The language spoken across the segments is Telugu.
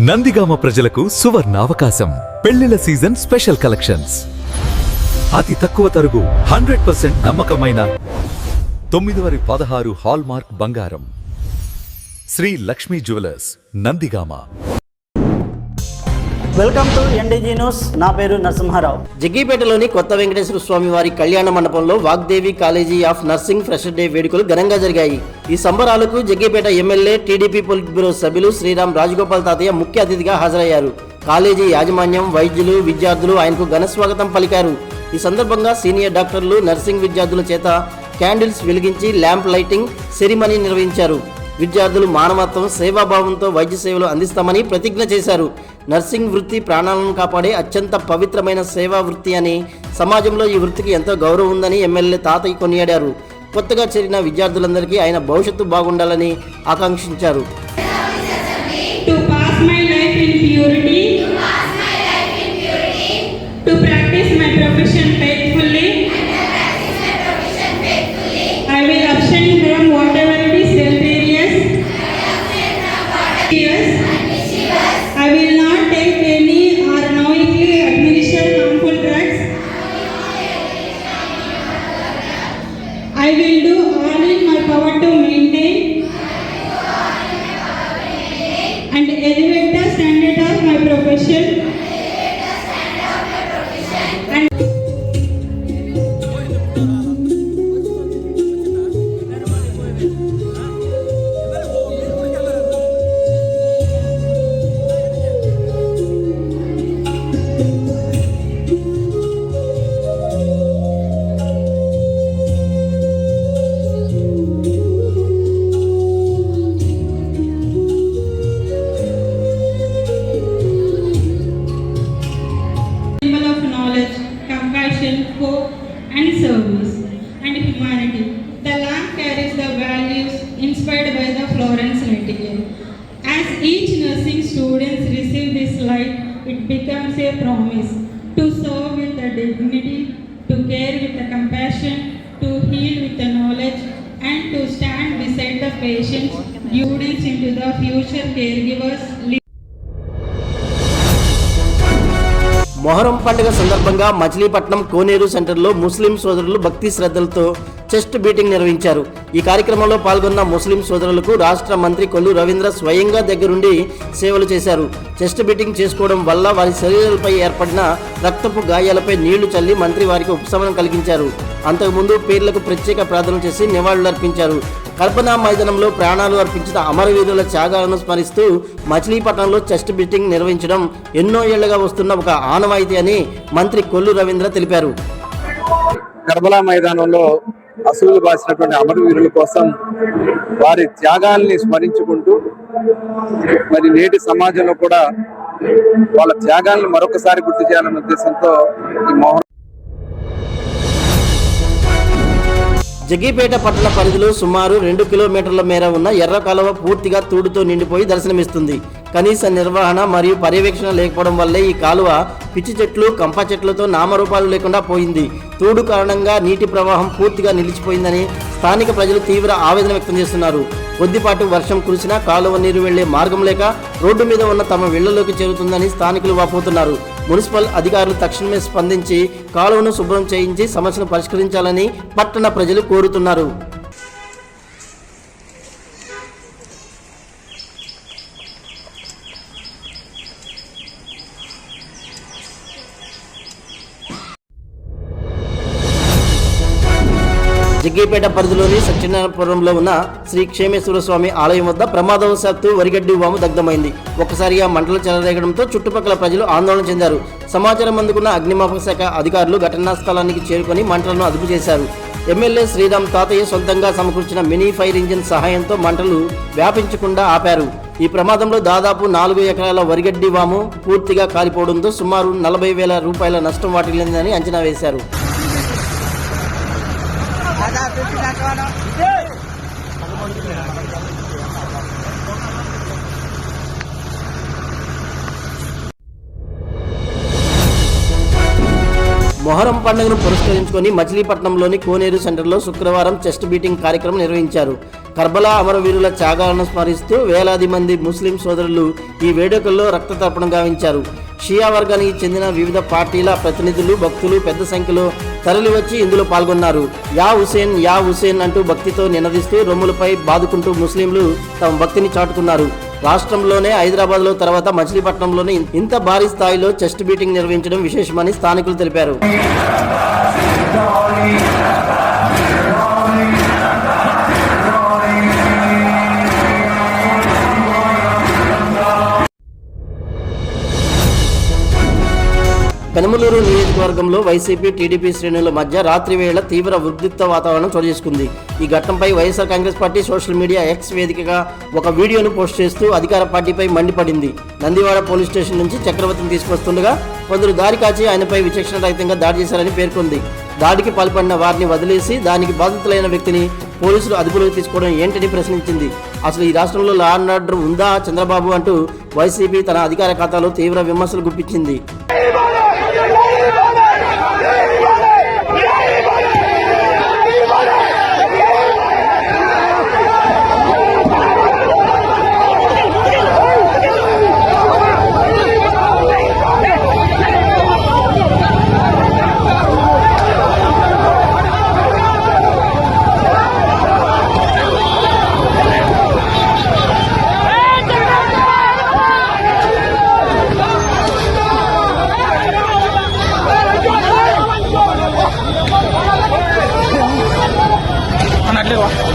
నందిగామ ప్రజలకు సువర్ణావకాశం. పెళ్లిల సీజన్ స్పెషల్ కలెక్షన్స్. అతి తక్కువ తరుగు 100% నమ్మకమైన 916 హాల్మార్క్ బంగారం. Sri Lakshmi jewellers, Nandigama. Welcome to NDG news. నా పేరు నరసింహారావు. జగ్గీపేటలోని కొత్త వెంకటేశ్వర స్వామి వారి కళ్యాణ మండపంలో Vagdevi college of nursing fresher day వేడుకలు ఘనంగా జరిగాయి. ఈ సంబరాలకు Jaggipeta MLA, TDP polit bureau సభ్యులు శ్రీరామ్ రాజగోపాల్ తాతయ్య ముఖ్య అతిథిగా హాజరయ్యారు. కాలేజీ యాజమాన్యం, వైద్యులు, విద్యార్థులు ఆయనకు ఘన స్వాగతం పలికారు. ఈ సందర్భంగా సీనియర్ డాక్టర్లు నర్సింగ్ విద్యార్థుల చేత క్యాండిల్స్ వెలిగించి ల్యాంప్ లైటింగ్ సెరిమనీ నిర్వహించారు. విద్యార్థులు మానవత్వం, సేవాభావంతో వైద్య సేవలు అందిస్తామని ప్రతిజ్ఞ చేశారు. నర్సింగ్ వృత్తి ప్రాణాలను కాపాడే అత్యంత పవిత్రమైన సేవా వృత్తి అని, సమాజంలో ఈ వృత్తికి ఎంతో గౌరవం ఉందని ఎమ్మెల్యే తాతయ్య కొనియాడారు. కొత్తగా చేరిన విద్యార్థులందరికీ ఆయన భవిష్యత్తు బాగుండాలని ఆకాంక్షించారు. I will not take any or knowingly administer harmful drugs. I will do all in my power to maintain and elevate the standard of my profession. Compassion, hope, and service, and humanity. The lamp carries the values inspired by the Florence Nightingale. As each nursing student receives this light, it becomes a promise to serve with the dignity, to care with the compassion, to heal with the knowledge, and to stand beside the patients, students into the future caregivers. Muharram పండుగ సందర్భంగా మచిలీపట్నం కోనేరు సెంటర్లో ముస్లిం సోదరులు భక్తి శ్రద్ధలతో చెస్ట్ బీటింగ్ నిర్వహించారు. ఈ కార్యక్రమంలో పాల్గొన్న ముస్లిం సోదరులకు రాష్ట్ర మంత్రి కొల్లు రవీంద్ర స్వయంగా దగ్గరుండి సేవలు చేశారు. చెస్ట్ బీటింగ్ చేసుకోవడం వల్ల వారి శరీరాలపై ఏర్పడిన రక్తపు గాయాలపై నీళ్లు చల్లి మంత్రి వారికి ఉపశమనం కలిగించారు. అంతకుముందు పీర్లకు ప్రత్యేక ప్రార్థనలు చేసి నివాళులర్పించారు. కల్పనా మైదానంలో ప్రాణాలు అర్పించిన అమరవీరుల త్యాగాలను స్మరిస్తూ మచిలీపట్నంలో చెస్ట్ బీటింగ్ నిర్వహించడం ఎన్నో ఏళ్లుగా వస్తున్న ఒక ఆనవాయితీ అని మంత్రి కొల్లు రవీంద్ర తెలిపారు. కర్బలా మైదానంలో అసూలు బాసినటువంటి అమరవీరుల కోసం వారి త్యాగాల్ని స్మరించుకుంటూ మరి నేటి సమాజంలో కూడా వాళ్ళ త్యాగాలను మరొకసారి గుర్తు చేయాలన్న ఉద్దేశంతో ఈ మోహన్ జగ్గీపేట పట్టణ పరిధిలో సుమారు 2 కిలోమీటర్ల మేర ఉన్న ఎర్ర కాలువ పూర్తిగా తూడుతో నిండిపోయి దర్శనమిస్తుంది. కనీస నిర్వహణ మరియు పర్యవేక్షణ లేకపోవడం వల్లే ఈ కాలువ పిచ్చి చెట్లు, కంప చెట్లతో నామరూపాలు లేకుండా పోయింది. తూడు కారణంగా నీటి ప్రవాహం పూర్తిగా నిలిచిపోయిందని స్థానిక ప్రజలు తీవ్ర ఆవేదన వ్యక్తం చేస్తున్నారు. కొద్దిపాటు వర్షం కురిసినా కాలువ నీరు వెళ్లే మార్గం లేక రోడ్డు మీద ఉన్న తమ ఇళ్లలోకి చేరుతుందని స్థానికులు వాపోతున్నారు. మున్సిపల్ అధికారులు తక్షణమే స్పందించి కాలువను శుభ్రం చేయించి సమస్యను పరిష్కరించాలని పట్టణ ప్రజలు కోరుతున్నారు. జగ్గీపేట పరిధిలోని సత్యనారాయణపురంలో ఉన్న శ్రీ క్షేమేశ్వర స్వామి ఆలయం వద్ద ప్రమాదవశాత్తు వరిగడ్డి వాము దగ్ధమైంది. ఒక్కసారిగా మంటలు చెలరేగడంతో చుట్టుపక్కల ప్రజలు ఆందోళన చెందారు. సమాచారం అందుకున్న అగ్నిమాపక శాఖ అధికారులు ఘటనా స్థలానికి చేరుకొని మంటలను అదుపు చేశారు. ఎమ్మెల్యే శ్రీరామ్ తాతయ్య సొంతంగా సమకూర్చిన మినీ ఫైర్ ఇంజిన్ సహాయంతో మంటలు వ్యాపించకుండా ఆపారు. ఈ ప్రమాదంలో దాదాపు 4 ఎకరాల వరిగడ్డి వాము పూర్తిగా కాలిపోవడంతో సుమారు 40,000 రూపాయల నష్టం వాటిల్లిందని అంచనా వేశారు. మొహరం పండుగను పురస్కరించుకొని మచిలీపట్నంలోని కోనేరు సెంటర్లో శుక్రవారం చెస్ట్ బీటింగ్ కార్యక్రమం నిర్వహించారు. కర్బలా అమరవీరుల త్యాగాలను స్మరిస్తూ వేలాది మంది ముస్లిం సోదరులు ఈ వేడుకల్లో రక్త తర్పణం గావించారు. షియా వర్గానికి చెందిన వివిధ పార్టీల ప్రతినిధులు, భక్తులు పెద్ద సంఖ్యలో తరలివచ్చి ఇందులో పాల్గొన్నారు. యా హుసేన్ యా హుసేన్ అంటూ భక్తితో నినదిస్తూ రొమ్ములపై బాదుకుంటూ ముస్లింలు తమ భక్తిని చాటుకున్నారు. రాష్ట్రంలోనే హైదరాబాద్లో తర్వాత మచిలీపట్నంలోనే ఇంత భారీ స్థాయిలో చెస్ట్ బీటింగ్ నిర్వహించడం విశేషమని స్థానికులు తెలిపారు. పెనమలూరు నియోజకవర్గంలో వైసీపీ, టీడీపీ శ్రేణుల మధ్య రాత్రి వేళ తీవ్ర ఉద్రిక్త వాతావరణం చోటు చేసుకుంది. ఈ ఘటనపై YSR Congress party social media X వేదికగా ఒక వీడియోను పోస్ట్ చేస్తూ అధికార పార్టీపై మండిపడింది. నందివాడ పోలీస్ స్టేషన్ నుంచి చక్రవర్తిని తీసుకొస్తుండగా కొందరు దారి కాచి ఆయనపై విచక్షణరహితంగా దాడి చేశారని పేర్కొంది. దాడికి పాల్పడిన వారిని వదిలేసి దానికి బాధితులైన వ్యక్తిని పోలీసులు అదుపులోకి తీసుకోవడం ఏంటని ప్రశ్నించింది. అసలు ఈ రాష్ట్రంలో లా అండ్ ఆర్డర్ ఉందా చంద్రబాబు అంటూ వైసీపీ తన అధికార ఖాతాలో తీవ్ర విమర్శలు గుప్పించింది.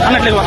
అన్నట్లేవా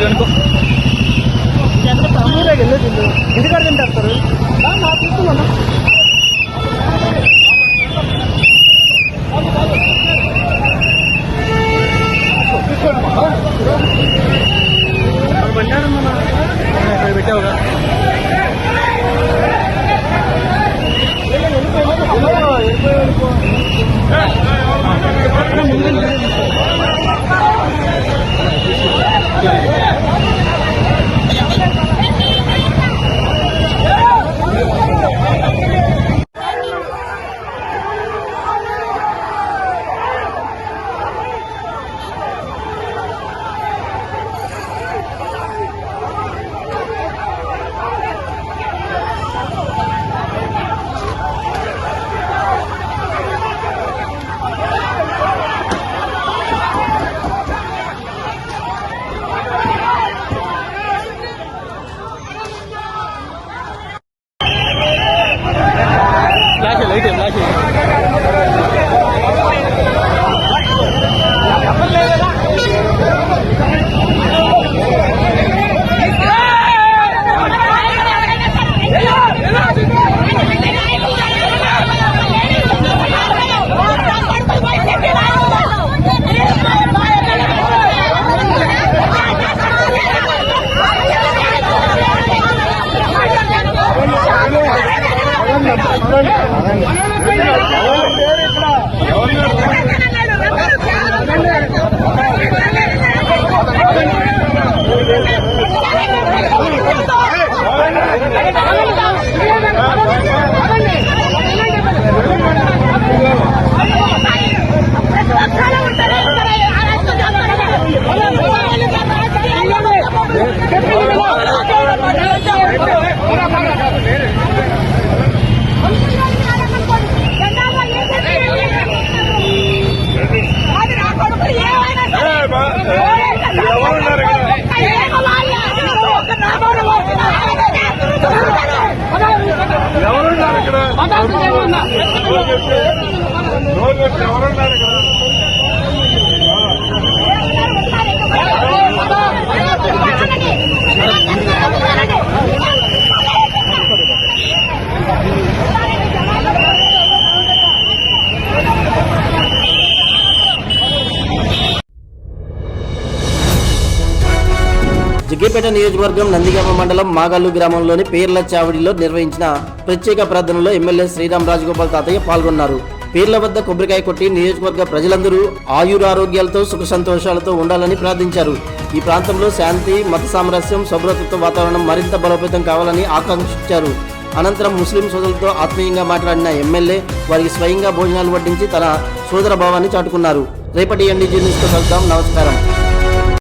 అనుకో ఎందుకంటే తింటారు నాకు తీసుకున్నా పెట్టావుగా ముందు జగ్గేపేట నియోజకవర్గం నందిగామ మండలం మాగల్లు గ్రామంలోని పేర్ల చావడిలో నిర్వహించిన ప్రత్యేక ప్రార్థనలో ఎమ్మెల్యే శ్రీరామ్ రాజగోపాల్ తాతయ్య పాల్గొన్నారు. పేర్ల వద్ద కొబ్బరికాయ కొట్టి నియోజకవర్గ ప్రజలందరూ ఆయురారోగ్యాలతో సుఖ సంతోషాలతో ఉండాలని ప్రార్థించారు. ఈ ప్రాంతంలో శాంతి, మత సామరస్యం, సౌభ్రతత్వ వాతావరణం మరింత బలోపేతం కావాలని ఆకాంక్షించారు. అనంతరం ముస్లిం సోదరులతో ఆత్మీయంగా మాట్లాడిన ఎమ్మెల్యే వారికి స్వయంగా భోజనాలు వడ్డించి తన సోదర భావాన్ని చాటుకున్నారు. రేపటి NDG న్యూస్తో కలుద్దాం. నమస్కారం.